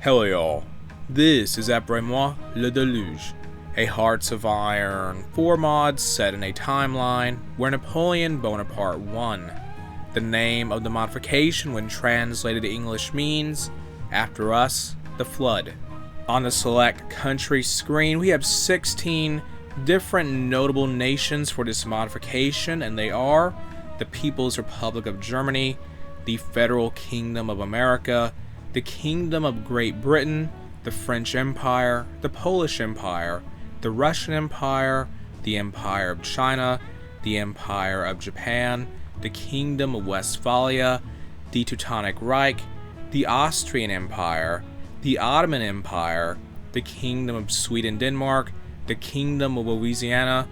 Hello y'all, this is Apres Moi Le Deluge, a Hearts of Iron 4 mod set in a timeline where Napoleon Bonaparte won. The name of the modification when translated to English means, after us, the flood. On the select country screen we have 16 different notable nations for this modification, and they are the People's Republic of Germany, the Federal Kingdom of America, the Kingdom of Great Britain, the French Empire, the Polish Empire, the Russian Empire, the Empire of China, the Empire of Japan, the Kingdom of Westphalia, the Teutonic Reich, the Austrian Empire, the Ottoman Empire, the Kingdom of Sweden-Denmark, the Kingdom of Louisiana,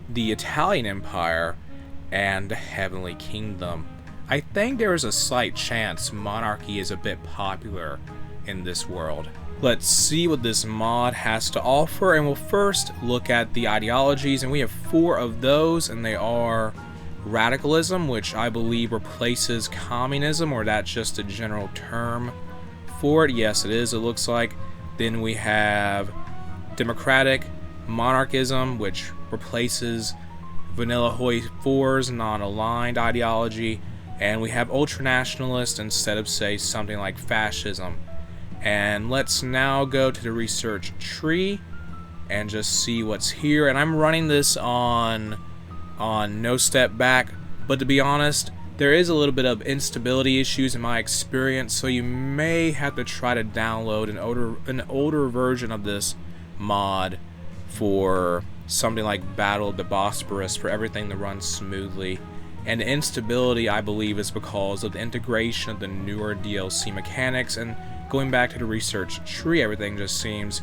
the Italian Empire, and the Heavenly Kingdom. I think there is a slight chance monarchy is a bit popular in this world. Let's see what this mod has to offer, and we'll first look at the ideologies, and we have 4 of those, and they are radicalism, which I believe replaces communism, or that's just a general term for it. Yes, it is, it looks like. Then we have democratic monarchism, which replaces vanilla HOI4's non-aligned ideology. And we have ultranationalist instead of, say, something like fascism. And let's now go to the research tree and just see what's here. And I'm running this on no step back, but to be honest, there is a little bit of instability issues in my experience, so you may have to try to download an older version of this mod for something like Battle of the Bosporus for everything to run smoothly. And the instability, I believe, is because of the integration of the newer DLC mechanics, and going back to the research tree, everything just seems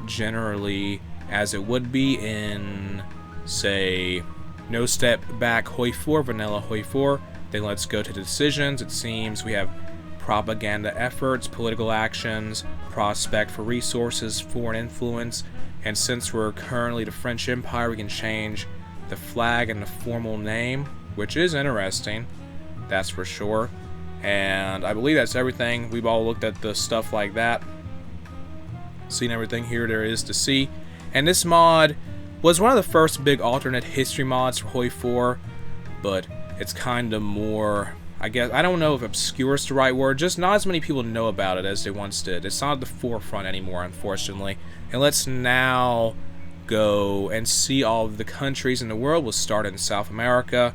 generally as it would be in, say, no step back HOI4, vanilla HOI4. Then let's go to the decisions. It seems we have propaganda efforts, political actions, prospect for resources, foreign influence, and since we're currently the French Empire, we can change the flag and the formal name, which is interesting, that's for sure. And I believe that's everything. We've all looked at the stuff like that, seen everything here there is to see. And this mod was one of the first big alternate history mods for HOI4, but it's kind of more, I guess, I don't know if obscure is the right word, just not as many people know about it as they once did. It's not at the forefront anymore, unfortunately. And let's now go and see all of the countries in the world. We'll start in South America.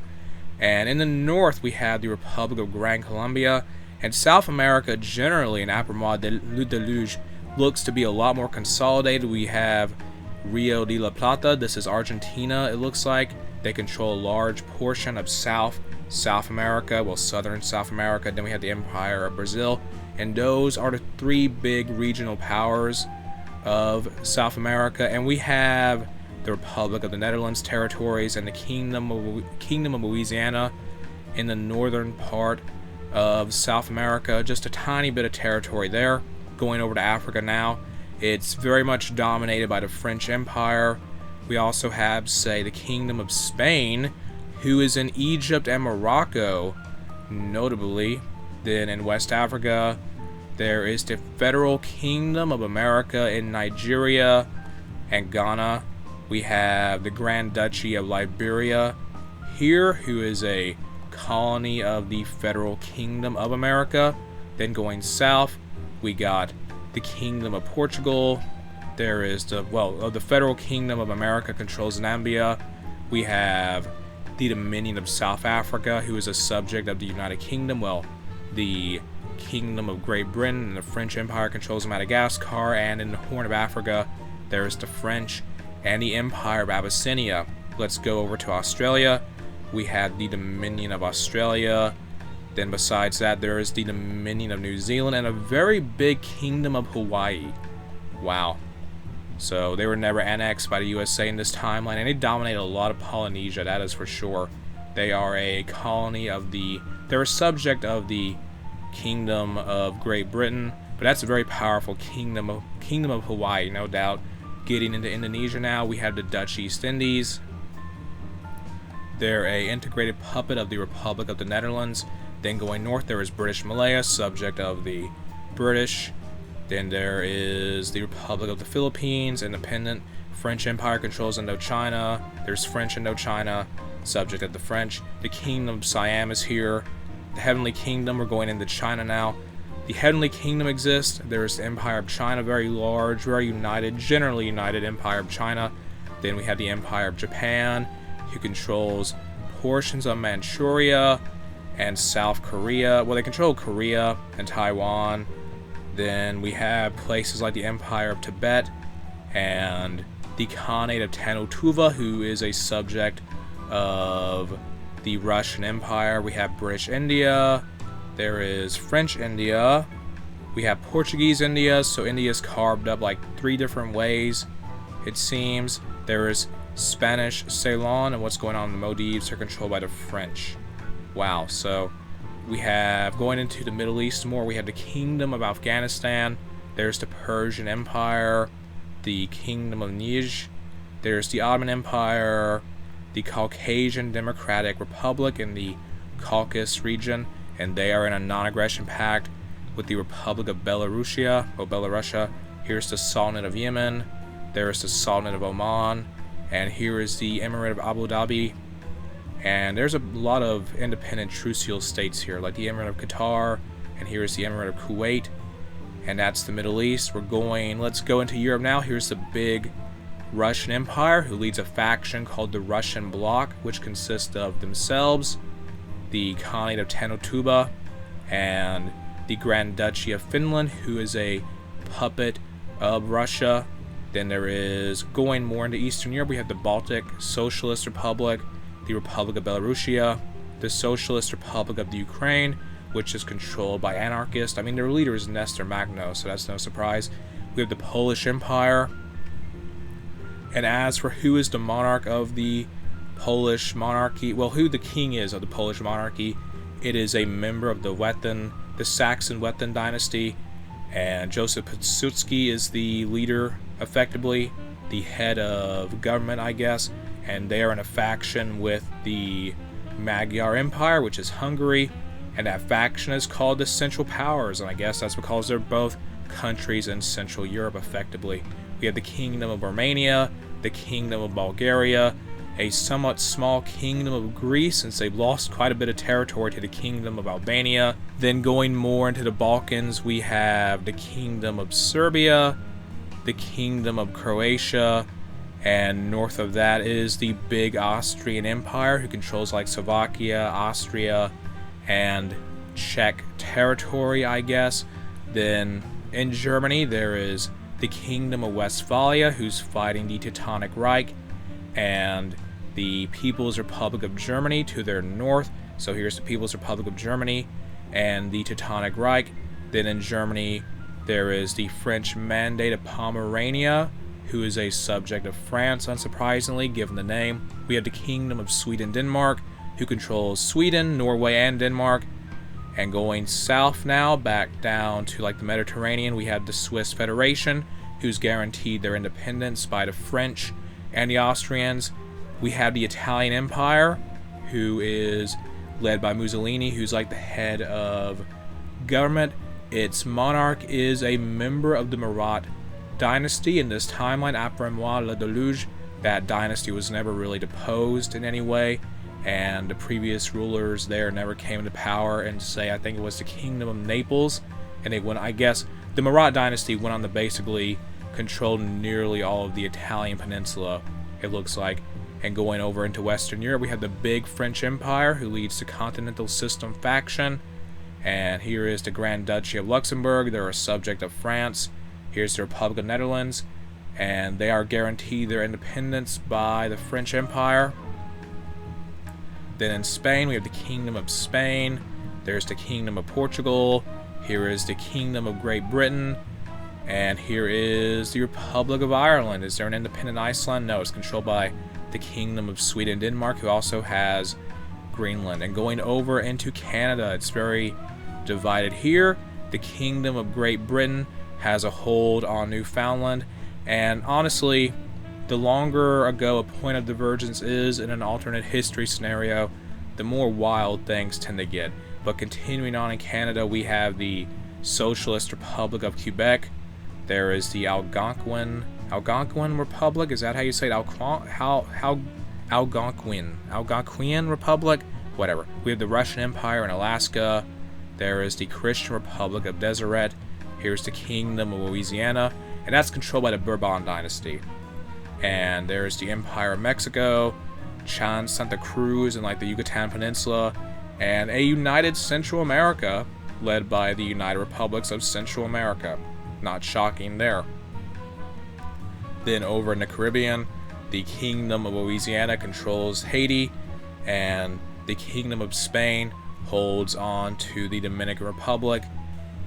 And in the north, we have the Republic of Gran Colombia. And South America, generally, in Apres Moi Le Deluge, looks to be a lot more consolidated. We have Rio de la Plata. This is Argentina, it looks like. They control a large portion of South America, well, southern South America. Then we have the Empire of Brazil. And those are the 3 big regional powers of South America. And we have the Republic of the Netherlands territories and the Kingdom of Louisiana in the northern part of South America. Just a tiny bit of territory there. Going over to Africa now, it's very much dominated by the French Empire. We also have, say, the Kingdom of Spain, who is in Egypt and Morocco, notably. Then in West Africa, there is the Federal Kingdom of America in Nigeria and Ghana. We have the Grand Duchy of Liberia here, who is a colony of the Federal Kingdom of America. Then going south, we got the Kingdom of Portugal. There is the Federal Kingdom of America controls Zambia. We have the Dominion of South Africa, who is a subject of the United Kingdom. Well, the Kingdom of Great Britain and the French Empire controls Madagascar. And in the Horn of Africa, there is the French and the Empire of Abyssinia. Let's go over to Australia. We have the Dominion of Australia. Then besides that, there is the Dominion of New Zealand and a very big Kingdom of Hawaii. Wow. So they were never annexed by the USA in this timeline, and they dominate a lot of Polynesia, that is for sure. They are a colony of they're a subject of the Kingdom of Great Britain, but that's a very powerful Kingdom of Hawaii, no doubt. Getting into Indonesia now, we have the Dutch East Indies. They're a integrated puppet of the Republic of the Netherlands. Then going north, there is British Malaya, subject of the British. Then there is the Republic of the Philippines, independent. French Empire controls Indochina. There's French Indochina, subject of the French. The Kingdom of Siam is here. The Heavenly Kingdom, we're going into China now. The Heavenly Kingdom exists. There's the Empire of China, very large, very united, generally united Empire of China. Then we have the Empire of Japan, who controls portions of Manchuria and South Korea. Well, they control Korea and Taiwan. Then we have places like the Empire of Tibet and the Khanate of Tenotuva, who is a subject of the Russian Empire. We have British India. There is French India. We have Portuguese India, so India is carved up like 3 different ways, it seems. There is Spanish Ceylon, and what's going on in the Maldives are controlled by the French. Wow, so we have, going into the Middle East more, we have the Kingdom of Afghanistan. There's the Persian Empire, the Kingdom of Niger. There's the Ottoman Empire, the Caucasian Democratic Republic in the Caucasus region, and they are in a non-aggression pact with the Republic of Belarusia. Here's the Sultanate of Yemen. There is the Sultanate of Oman, and here is the Emirate of Abu Dhabi. And there's a lot of independent trucial states here, like the Emirate of Qatar, and here's the Emirate of Kuwait, and that's the Middle East. Let's go into Europe now. Here's the big Russian Empire, who leads a faction called the Russian Bloc, which consists of themselves, the Khanate of Tenotuba, and the Grand Duchy of Finland, who is a puppet of Russia. Then there is, going more into Eastern Europe, we have the Baltic Socialist Republic, the Republic of Belarusia, the Socialist Republic of the Ukraine, which is controlled by anarchists. I mean, their leader is Nestor Makhno, so that's no surprise. We have the Polish Empire. And as for who is the monarch of the Polish monarchy, well, who the king is of the Polish monarchy, it is a member of the Saxon Wettin dynasty, and Joseph Pilsudski is the leader, effectively the head of government, I guess, and they are in a faction with the Magyar Empire, which is Hungary, and that faction is called the Central Powers, and I guess that's because they're both countries in Central Europe, effectively. We have the Kingdom of Romania, the Kingdom of Bulgaria, a somewhat small Kingdom of Greece, since they've lost quite a bit of territory to the Kingdom of Albania. Then going more into the Balkans, we have the Kingdom of Serbia, the Kingdom of Croatia, and north of that is the big Austrian Empire, who controls like Slovakia, Austria, and Czech territory, I guess. Then in Germany, there is the Kingdom of Westphalia, who's fighting the Teutonic Reich, and the People's Republic of Germany to their north. So here's the People's Republic of Germany and the Teutonic Reich. Then in Germany, there is the French Mandate of Pomerania, who is a subject of France, unsurprisingly, given the name. We have the Kingdom of Sweden-Denmark, who controls Sweden, Norway, and Denmark. And going south now, back down to like the Mediterranean, we have the Swiss Federation, who's guaranteed their independence by the French and the Austrians. We have the Italian Empire, who is led by Mussolini, who's like the head of government. Its monarch is a member of the Marat dynasty. In this timeline, Apres Moi Le Deluge, that dynasty was never really deposed in any way, and the previous rulers there never came into power. And say, I think it was the Kingdom of Naples, and they went, I guess, the Marat dynasty went on to basically control nearly all of the Italian peninsula, it looks like. And going over into Western Europe, we have the big French Empire, who leads the Continental System faction. And here is the Grand Duchy of Luxembourg. They're a subject of France. Here's the Republic of Netherlands, and they are guaranteed their independence by the French Empire. Then in Spain, we have the Kingdom of Spain. There's the Kingdom of Portugal. Here is the Kingdom of Great Britain. And here is the Republic of Ireland. Is there an independent Iceland? No, it's controlled by the Kingdom of Sweden-Denmark, who also has Greenland. And going over into Canada, it's very divided here. The Kingdom of Great Britain has a hold on Newfoundland, and honestly, the longer ago a point of divergence is in an alternate history scenario, the more wild things tend to get. But continuing on in Canada, we have the Socialist Republic of Quebec, There is the Algonquin Republic. Is that how you say it? Algonquin Republic? Whatever. We have the Russian Empire in Alaska. There is the Christian Republic of Deseret. Here's the Kingdom of Louisiana, and that's controlled by the Bourbon dynasty. And there's the Empire of Mexico, Chan Santa Cruz and like the Yucatan Peninsula, and a united Central America led by the United Republics of Central America. Not shocking there. Then over in the Caribbean, the Kingdom of Louisiana controls Haiti, and the Kingdom of Spain holds on to the Dominican Republic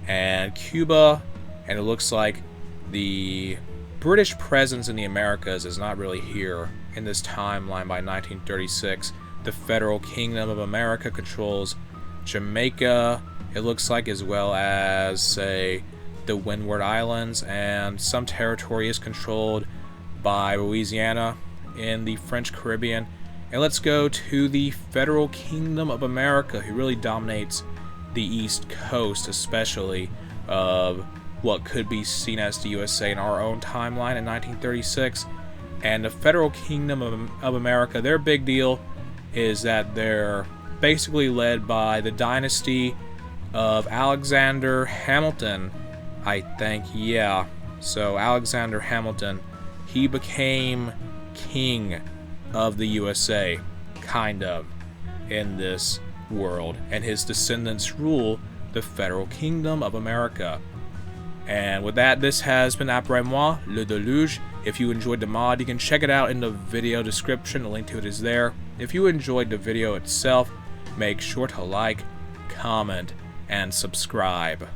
and Cuba, and it looks like the British presence in the Americas is not really here in this timeline by 1936. The Federal Kingdom of America controls Jamaica, it looks like, as well as, say, the Windward Islands, and some territory is controlled by Louisiana in the French Caribbean. And let's go to the Federal Kingdom of America, who really dominates the East Coast, especially of what could be seen as the USA in our own timeline in 1936. And the Federal Kingdom of America, their big deal is that they're basically led by the dynasty of Alexander Hamilton, I think, yeah. So Alexander Hamilton, he became king of the USA, kind of, in this world, and his descendants rule the Federal Kingdom of America. And with that, this has been Apres Moi Le Deluge. If you enjoyed the mod, you can check it out in the video description. The link to it is there. If you enjoyed the video itself, make sure to like, comment, and subscribe.